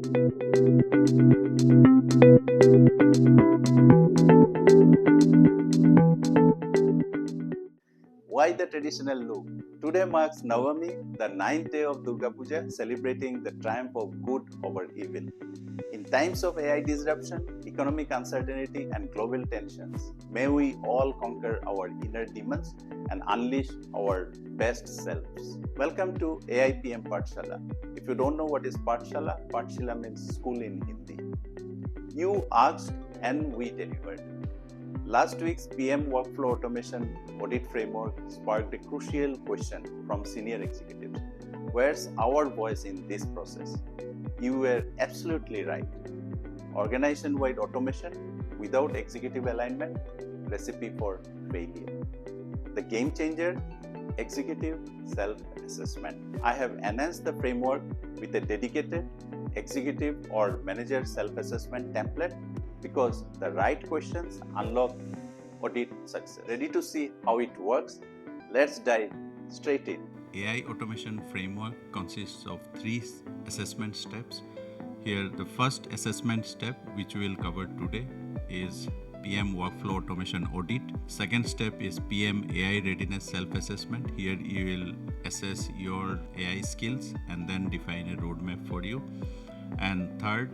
Why the traditional look? Today marks Navami, the 9th day of Durga Puja, celebrating the triumph of good over evil. In times of AI disruption, economic uncertainty, and global tensions, may we all conquer our inner demons and unleash our best selves. Welcome to AIPM Pathshala. If you don't know what is Pathshala, Pathshala means school in Hindi. You asked and we delivered. Last week's PM Workflow Automation Audit Framework sparked a crucial question from senior executives. Where's our voice in this process? You were absolutely right. Organization-wide automation without executive alignment, recipe for failure. The game changer, executive self-assessment. I have enhanced the framework with a dedicated executive or manager self-assessment template because the right questions unlock audit success. Ready to see how it works? Let's dive straight in. AI automation framework consists of 3 assessment steps. Here, the first assessment step, which we will cover today, is PM Workflow Automation Audit. Second step is PM AI Readiness Self-Assessment. Here, you will assess your AI skills and then define a roadmap for you. And third,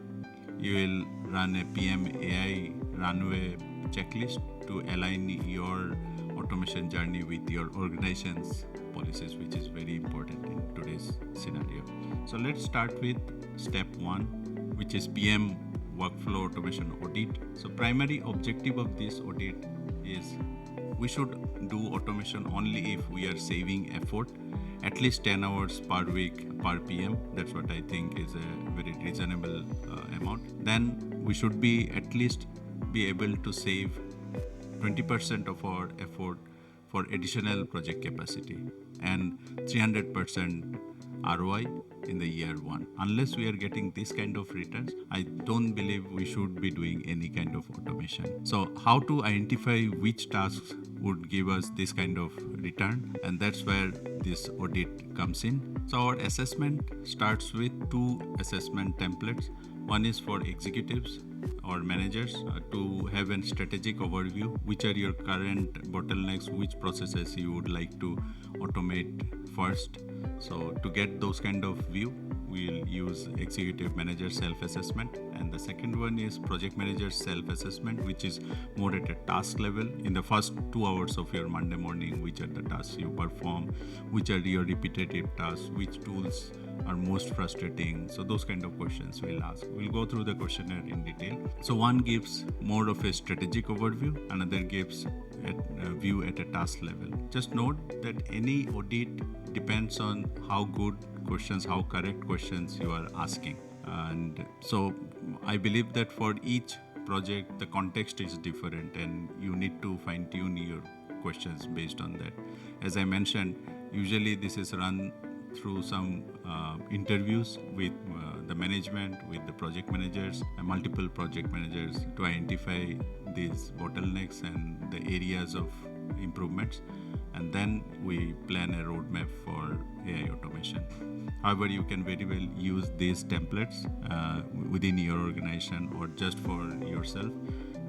you will run a PM AI runway checklist to align your automation journey with your organization's policies, which is very important in today's scenario. So let's start with step 1, which is PM Workflow Automation Audit. So primary objective of this audit is we should do automation only if we are saving effort, at least 10 hours per week per PM. That's what I think is a very reasonable amount. Then we should be at least be able to save 20% of our effort for additional project capacity and 300% ROI in the year 1. Unless we are getting this kind of returns, I don't believe we should be doing any kind of automation. So how to identify which tasks would give us this kind of return, and that's where this audit comes in. So our assessment starts with 2 assessment templates. One is for executives or managers to have a strategic overview, which are your current bottlenecks, which processes you would like to automate first. So to get those kind of view, we'll use executive manager self-assessment. And the second one is project manager self-assessment, which is more at a task level. In the first 2 hours of your Monday morning, which are the tasks you perform, which are your repetitive tasks, which tools are most frustrating. So those kind of questions we'll ask. We'll go through the questionnaire in detail. So one gives more of a strategic overview, another gives a view at a task level. Just note that any audit depends on how good questions, how correct questions you are asking. And so I believe that for each project, the context is different and you need to fine tune your questions based on that. As I mentioned, usually this is run through some interviews with the management, with the project managers, and multiple project managers to identify these bottlenecks and the areas of improvements. And then we plan a roadmap for AI automation. However, you can very well use these templates within your organization or just for yourself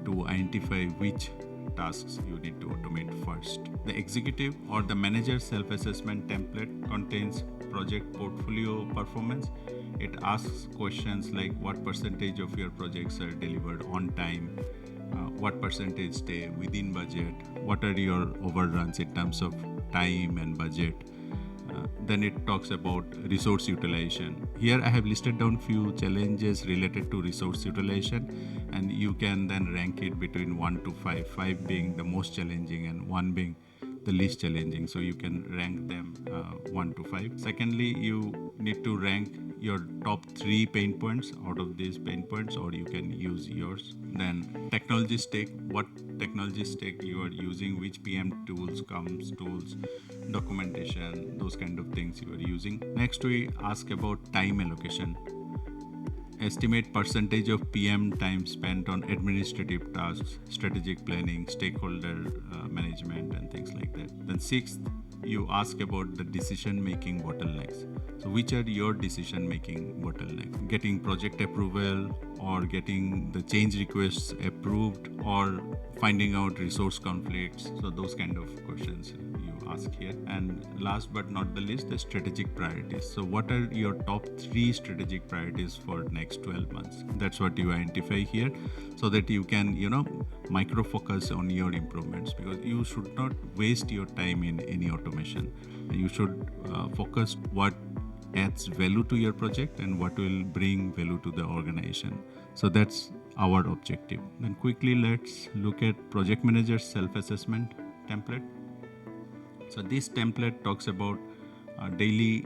to identify which tasks you need to automate first. The executive or the manager self-assessment template contains project portfolio performance. It asks questions like what percentage of your projects are delivered on time, what percentage stay within budget, what are your overruns in terms of time and budget. Then it talks about resource utilization. Here I have listed down few challenges related to resource utilization, and you can then rank it between 1 to 5, 5 being the most challenging and 1 being the least challenging. So you can rank them 1 to 5. Secondly, you need to rank your top 3 pain points out of these pain points, or you can use yours. Then technology stack, what technology stack you are using, which PM tools, comms tools, documentation, those kind of things you are using. Next, we ask about time allocation. Estimate percentage of PM time spent on administrative tasks, strategic planning, stakeholder management, and things like that. Then sixth, you ask about the decision-making bottlenecks. So which are your decision making bottlenecks? Getting project approval, or getting the change requests approved, or finding out resource conflicts? So those kind of questions you ask here. And last but not the least, the strategic priorities. So what are your top 3 strategic priorities for next 12 months? That's what you identify here, so that you can micro focus on your improvements, because you should not waste your time in any automation. You should focus what adds value to your project and what will bring value to the organization. So that's our objective. Then quickly let's look at project manager's self-assessment template. So this template talks about daily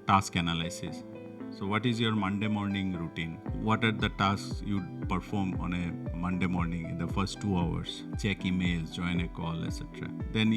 task analysis. So what is your Monday morning routine? What are the tasks you perform on a Monday morning in the first 2 hours? Check emails, join a call, etc. Then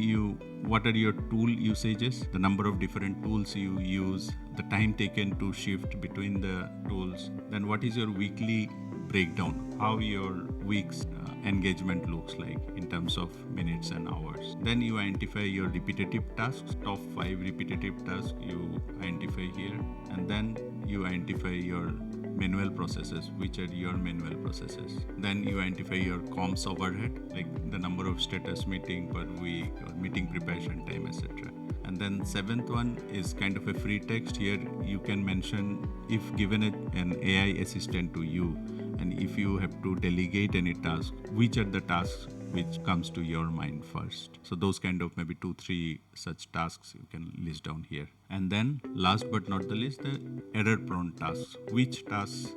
what are your tool usages? The number of different tools you use, the time taken to shift between the tools. Then what is your weekly breakdown? How your week's engagement looks like in terms of minutes and hours. Then you identify your repetitive tasks, top 5 repetitive tasks you identify here, and then you identify your manual processes, which are your manual processes. Then you identify your comms overhead, like the number of status meeting per week or meeting preparation time, etc. And then 7th one is kind of a free text. Here you can mention, if given an AI assistant to you, and if you have to delegate any task, which are the tasks which comes to your mind first. So those kind of maybe 2-3 such tasks you can list down here. And then last but not the least, the error prone tasks. Which tasks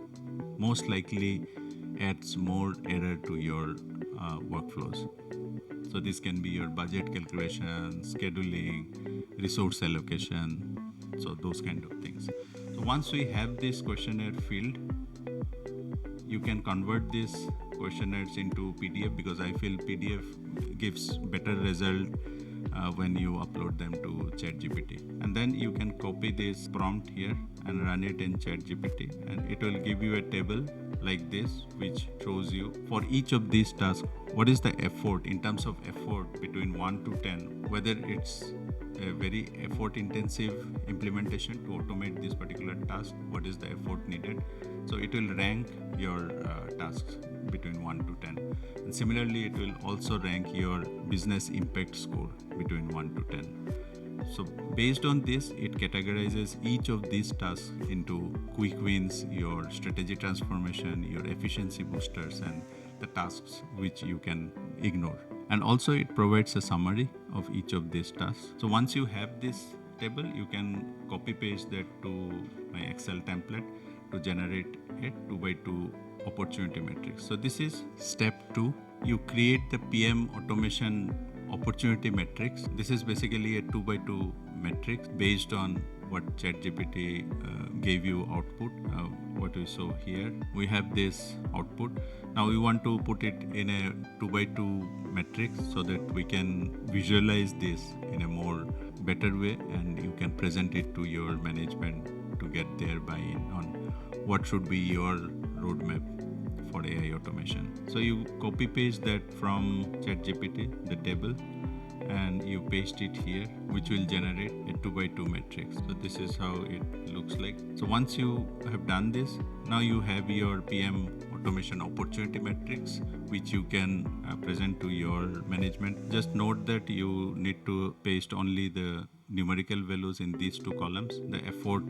most likely adds more error to your workflows? So this can be your budget calculation, scheduling, resource allocation, so those kind of things. So once we have this questionnaire filled, you can convert these questionnaires into PDF, because I feel PDF gives better result when you upload them to ChatGPT. And then you can copy this prompt here and run it in ChatGPT, and it will give you a table like this, which shows you for each of these tasks what is the effort in terms of effort between 1 to 10, whether it's a very effort intensive implementation to automate this particular task, what is the effort needed. So it will rank your tasks between 1 to 10, and similarly it will also rank your business impact score between 1 to 10. So based on this, it categorizes each of these tasks into quick wins, your strategy transformation, your efficiency boosters, and the tasks which you can ignore. And also it provides a summary of each of these tasks. So once you have this table, you can copy paste that to my Excel template to generate a 2x2 opportunity matrix. So this is step 2. You create the PM automation opportunity matrix. This is basically a 2x2 matrix based on what ChatGPT gave you output. What we saw here, we have this output. Now we want to put it in a 2x2 matrix so that we can visualize this in a more better way, and you can present it to your management to get their buy-in on what should be your roadmap for AI automation. So you copy paste that from ChatGPT, the table, and you paste it here, which will generate a 2x2 matrix. So this is how it looks like. So once you have done this, now you have your PM automation opportunity matrix, which you can present to your management. Just note that you need to paste only the numerical values in these 2 columns, the effort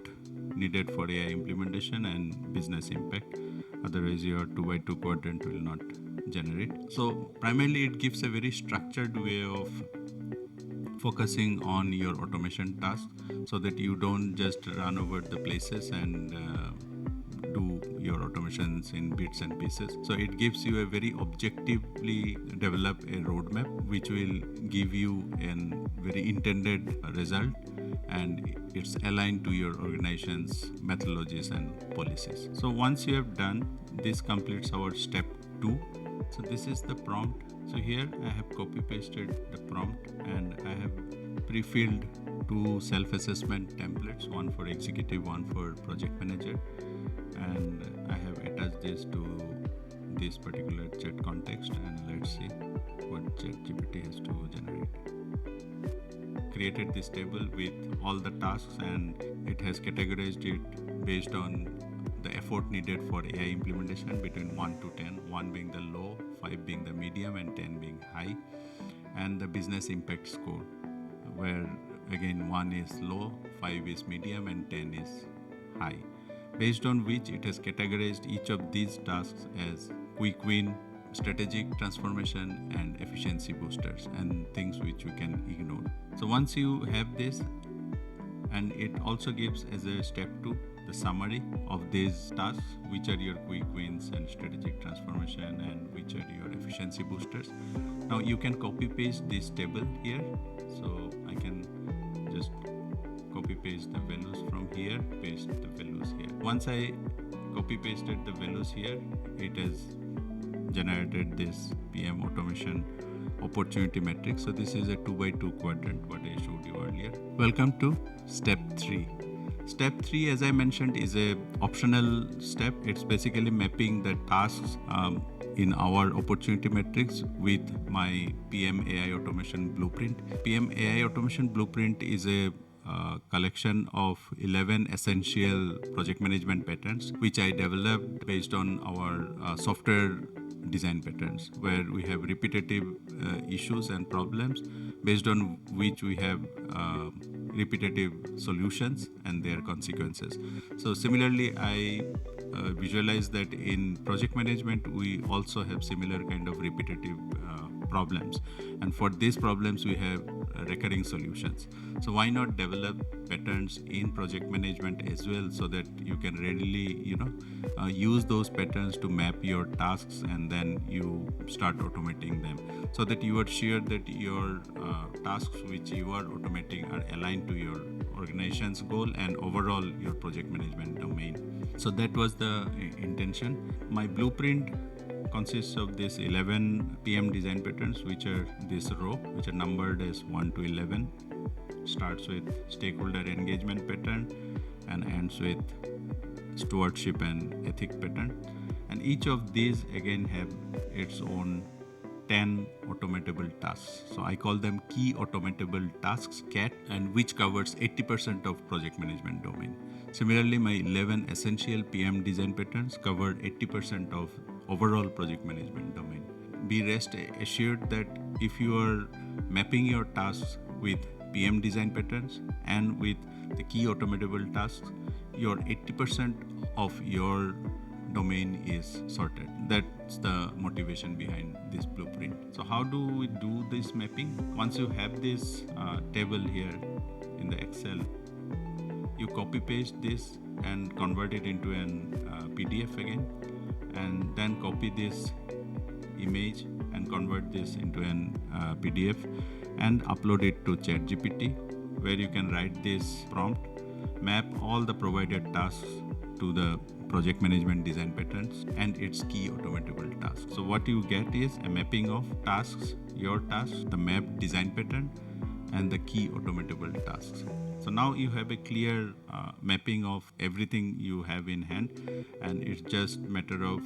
needed for AI implementation and business impact. Otherwise your 2x2 quadrant will not generate. So primarily it gives a very structured way of focusing on your automation task, so that you don't just run over the places and do your automations in bits and pieces. So it gives you a very objectively develop a roadmap, which will give you a very intended result, and it's aligned to your organization's methodologies and policies. So once you have done this, completes our step 2. So this is the prompt. So here I have copy pasted the prompt, and I have pre-filled 2 self-assessment templates, one for executive, one for project manager, and I have attached this to this particular chat context, and let's see what ChatGPT has to generate. created this table with all the tasks, and it has categorized it based on the effort needed for AI implementation between 1 to 10, 1 being the low, 5 being the medium, and 10 being high, and the business impact score, where again 1 is low, 5 is medium, and 10 is high, based on which it has categorized each of these tasks as quick win, strategic transformation, and efficiency boosters, and things which you can ignore. So once you have this, and it also gives as a step 2 the summary of these tasks, which are your quick wins and strategic transformation, and which are your efficiency boosters. Now you can copy paste this table here. So I can just copy paste the values from here, paste the values here. Once I copy pasted the values here, it has generated this PM automation opportunity matrix. So this is a 2x2 quadrant, what I showed you earlier. Welcome to step 3. Step 3, as I mentioned, is a optional step. It's basically mapping the tasks in our opportunity matrix with my PM AI automation blueprint. PM AI automation blueprint is a collection of 11 essential project management patterns, which I developed based on our software design patterns, where we have repetitive issues and problems, based on which we have repetitive solutions and their consequences. So similarly, I visualize that in project management, we also have similar kind of repetitive problems. And for these problems, we have recurring solutions. So why not develop patterns in project management as well, so that you can readily, use those patterns to map your tasks, and then you start automating them, so that you are sure that your tasks which you are automating are aligned to your organization's goal and overall your project management domain. So that was the intention. My blueprint consists of this 11 PM design patterns, which are this row, which are numbered as 1 to 11. Starts with stakeholder engagement pattern and ends with stewardship and ethic pattern. And each of these again have its own 10 automatable tasks. So I call them key automatable tasks, CAT, and which covers 80% of project management domain. Similarly, my 11 essential PM design patterns cover 80% of overall project management domain. Be rest assured that if you are mapping your tasks with PM design patterns and with the key automatable tasks, your 80% of your domain is sorted. That's the motivation behind this blueprint. So how do we do this mapping? Once you have this table here in the Excel, you copy paste this and convert it into an PDF again, and then copy this image and convert this into an PDF and upload it to ChatGPT, where you can write this prompt, map all the provided tasks to the project management design patterns and its key automatable tasks. So what you get is a mapping of tasks, your tasks, the mapped design pattern, and the key automatable tasks. So now you have a clear mapping of everything you have in hand, and it's just a matter of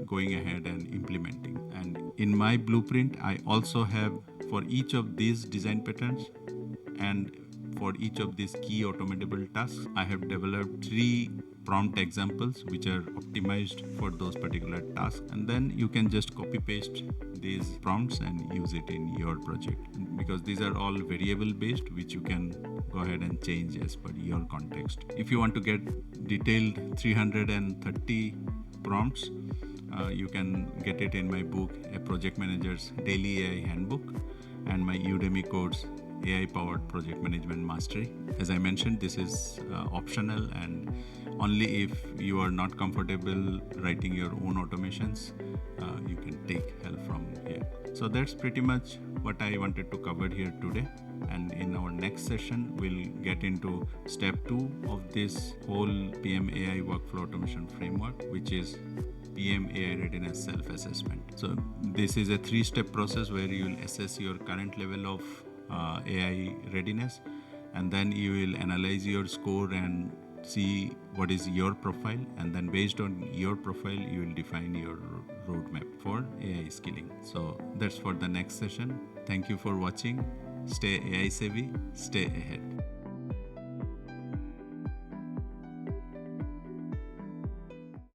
going ahead and implementing. And in my blueprint, I also have, for each of these design patterns and for each of these key automatable tasks, I have developed 3 prompt examples which are optimized for those particular tasks, and then you can just copy paste these prompts and use it in your project, because these are all variable based, which you can go ahead and change as per your context. If you want to get detailed 330 prompts, you can get it in my book, A Project Manager's Daily AI Handbook, and my Udemy course, AI-powered project management mastery. As I mentioned, this is optional, and only if you are not comfortable writing your own automations, you can take help from here. So that's pretty much what I wanted to cover here today. And in our next session, we'll get into step 2 of this whole PM AI workflow automation framework, which is PM AI readiness self-assessment. So this is a 3-step process where you will assess your current level of AI readiness, and then you will analyze your score and see what is your profile, and then based on your profile you will define your roadmap for AI skilling. So that's for the next session. Thank you for watching. stay AI savvy, stay ahead.